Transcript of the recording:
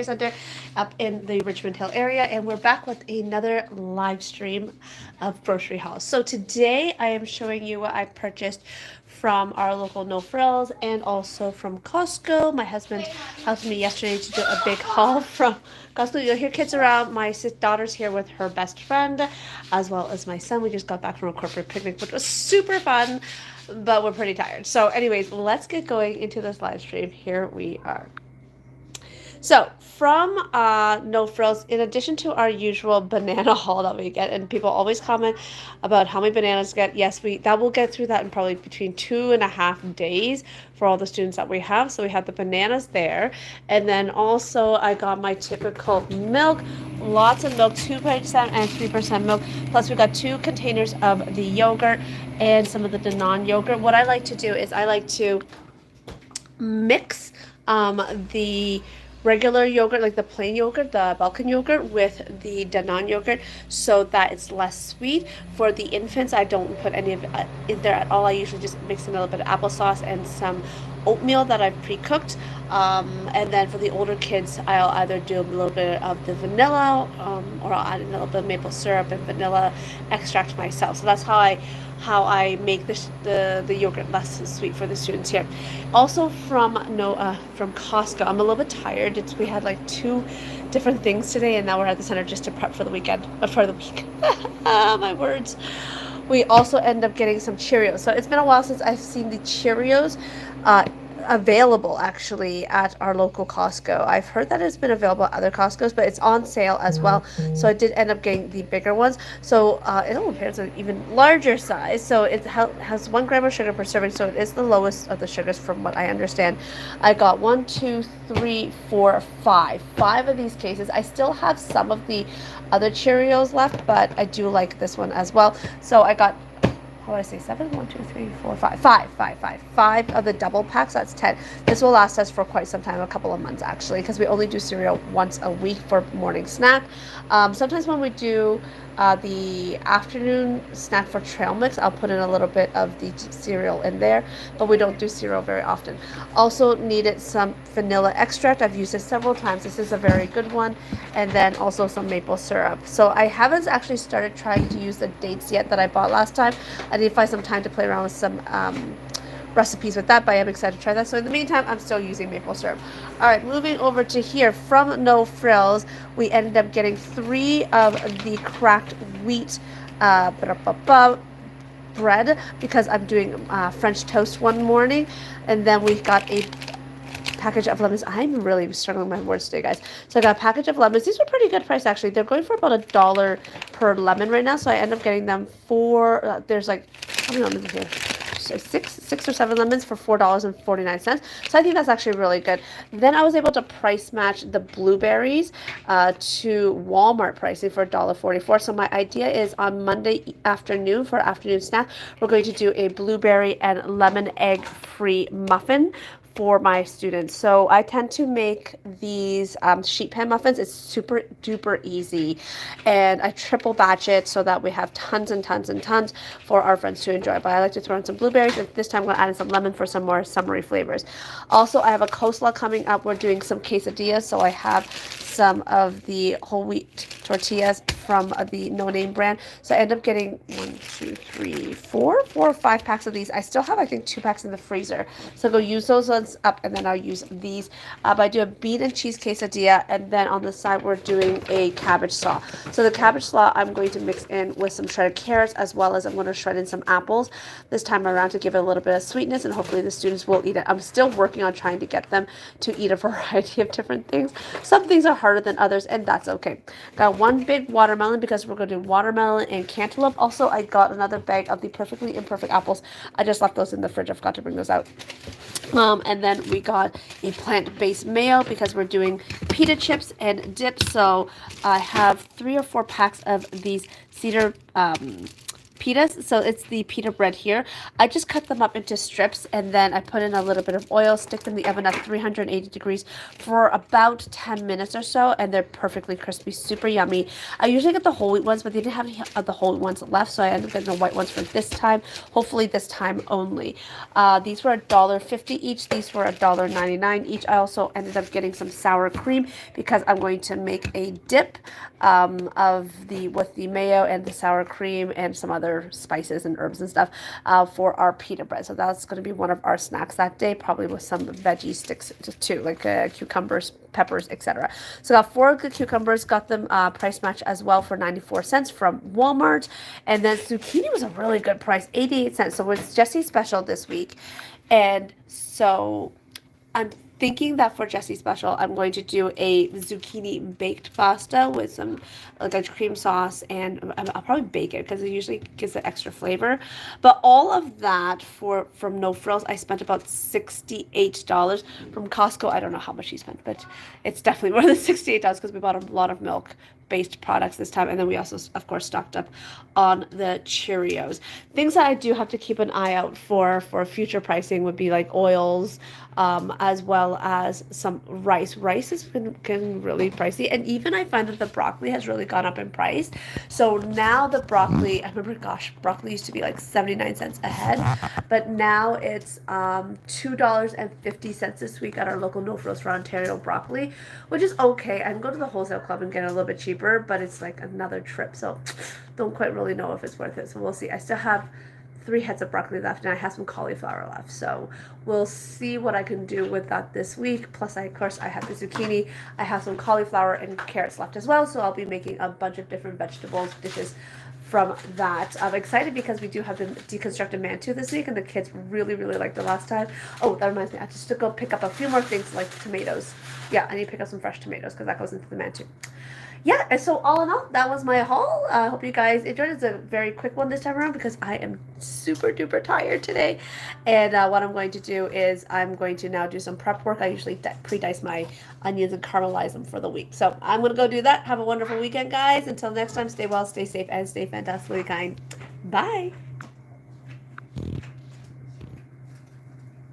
Center up in the Richmond Hill area, and we're back with another live stream of grocery hauls. So today I am showing you what I purchased from our local No Frills and also from Costco. My husband helped me yesterday to do a big haul from Costco. You'll hear kids around. My daughter's here with her best friend, as well as my son. We just got back from a corporate picnic, which was super fun, but we're pretty tired. So, anyways, let's get going into this live stream. Here we are. So from No Frills, in addition to our usual banana haul that we get, and people always comment about how many bananas get. Yes, we'll get through that in probably between 2.5 days for all the students that we have. So we have the bananas there, and then also I got my typical milk, lots of milk, 2% and 3% milk. Plus we got 2 containers of the yogurt and some of the Danone yogurt. What I like to do is I like to mix the regular yogurt, like the plain yogurt, the Balkan yogurt, with the Danone yogurt so that it's less sweet. For the infants, I don't put any of it in there at all. I usually just mix in a little bit of applesauce and some oatmeal that I've pre-cooked. And then for the older kids, I'll either do a little bit of the vanilla or I'll add in a little bit of maple syrup and vanilla extract myself. So that's how I make the yogurt less sweet for the students here. Also from Costco, I'm a little bit tired. We had like 2 different things today, and now we're at the center just to prep for the weekend, for the week. My words. We also end up getting some Cheerios. So it's been a while since I've seen the Cheerios available actually at our local Costco. I've heard that it's been available at other Costco's, but it's on sale as well. So I did end up getting the bigger ones. So it all appears an even larger size. So it has 1 gram of sugar per serving. So it is the lowest of the sugars from what I understand. I got 1, 2, 3, 4, 5. 5 of these cases. I still have some of the other Cheerios left, but I do like this one as well. So I got, how would I say, 7? 1, 2, 3, 4, 5. 5 of the double packs. That's 10. This will last us for quite some time, a couple of months actually, because we only do cereal once a week for morning snack. Sometimes when we do the afternoon snack for trail mix, I'll put in a little bit of the cereal in there, but we don't do cereal very often. Also needed some vanilla extract. I've used this several times. This is a very good one. And then also some maple syrup. So I haven't actually started trying to use the dates yet that I bought last time. I need to find some time to play around with some recipes with that, but I am excited to try that. So in the meantime, I'm still using maple syrup. All right, moving over to here from No Frills, we ended up getting 3 of the cracked wheat bread because I'm doing French toast one morning, and then we got a package of lemons. I'm really struggling with my words today, guys. So I got a package of lemons. These were pretty good price actually. They're going for about $1 per lemon right now. So I end up getting them for there's like, how many lemons here? So 6 or 7 lemons for $4.49. So I think that's actually really good. Then I was able to price match the blueberries to Walmart pricing for $1.44. So my idea is on Monday afternoon for afternoon snack, we're going to do a blueberry and lemon egg free muffin for my students. So I tend to make these sheet pan muffins. It's super duper easy, and I triple batch it so that we have tons and tons and tons for our friends to enjoy. But I like to throw in some blueberries, and this time I'm going to add in some lemon for some more summery flavors. Also, I have a coleslaw coming up. We're doing some quesadillas, so I have some of the whole wheat tortillas from the No Name brand. So I end up getting 1, 2, 3, 4 or 5 packs of these. I still have, I think, 2 packs in the freezer. So I'll go use those ones up, and then I'll use these. But I do a bean and cheese quesadilla, and then on the side we're doing a cabbage slaw. So the cabbage slaw I'm going to mix in with some shredded carrots, as well as I'm going to shred in some apples this time around to give it a little bit of sweetness, and hopefully the students will eat it. I'm still working on trying to get them to eat a variety of different things. Some things are harder than others, and that's okay. Got 1 big watermelon because we're going to do watermelon and cantaloupe. Also, I got another bag of the perfectly imperfect apples. I just left those in the fridge. I forgot to bring those out. And then we got a plant-based mayo because we're doing pita chips and dip. So I have 3 or 4 packs of these cedar pitas. So it's the pita bread here. I just cut them up into strips and then I put in a little bit of oil, stick them in the oven at 380 degrees for about 10 minutes or so, and they're perfectly crispy, super yummy. I usually get the whole wheat ones, but they didn't have any of the whole wheat ones left, so I ended up getting the white ones for this time. Hopefully this time only. These were $1.50 each. These were $1.99 each. I also ended up getting some sour cream because I'm going to make a dip with the mayo and the sour cream and some other spices and herbs and stuff for our pita bread. So that's going to be one of our snacks that day, probably with some veggie sticks too, like cucumbers, peppers, etc. So I got 4 good cucumbers, got them price match as well for 94 cents from Walmart. And then zucchini was a really good price, 88 cents. So it's Jesse's special this week. And so I'm thinking that for Jesse's special, I'm going to do a zucchini baked pasta with some like a cream sauce, and I'll probably bake it because it usually gives it extra flavor. But all of that from No Frills, I spent about $68 from Costco. I don't know how much he spent, but it's definitely more than $68 because we bought a lot of milk based products this time, and then we also of course stocked up on the Cheerios. Things that I do have to keep an eye out for future pricing would be like oils, as well as some rice. Rice has been really pricey, and even I find that the broccoli has really gone up in price. So now the broccoli, I remember, gosh, broccoli used to be like 79 cents a head, but now it's $2.50 this week at our local No Frills for Ontario broccoli, which is okay. I can go to the wholesale club and get it a little bit cheaper, but it's like another trip, so don't quite really know if it's worth it. So we'll see. I still have 3 heads of broccoli left, and I have some cauliflower left, so we'll see what I can do with that this week. Plus, of course, I have the zucchini, I have some cauliflower and carrots left as well, so I'll be making a bunch of different vegetables dishes from that. I'm excited because we do have the deconstructed mantou this week, and the kids really liked it last time. Oh, that reminds me, I have to go pick up a few more things like tomatoes. Yeah, I need to pick up some fresh tomatoes because that goes into the mantou. Yeah, and so all in all, that was my haul. I hope you guys enjoyed it. It's a very quick one this time around because I am super duper tired today. And what I'm going to do is I'm going to now do some prep work. I usually pre-dice my onions and caramelize them for the week. So I'm going to go do that. Have a wonderful weekend, guys. Until next time, stay well, stay safe, and stay fantastically kind. Bye.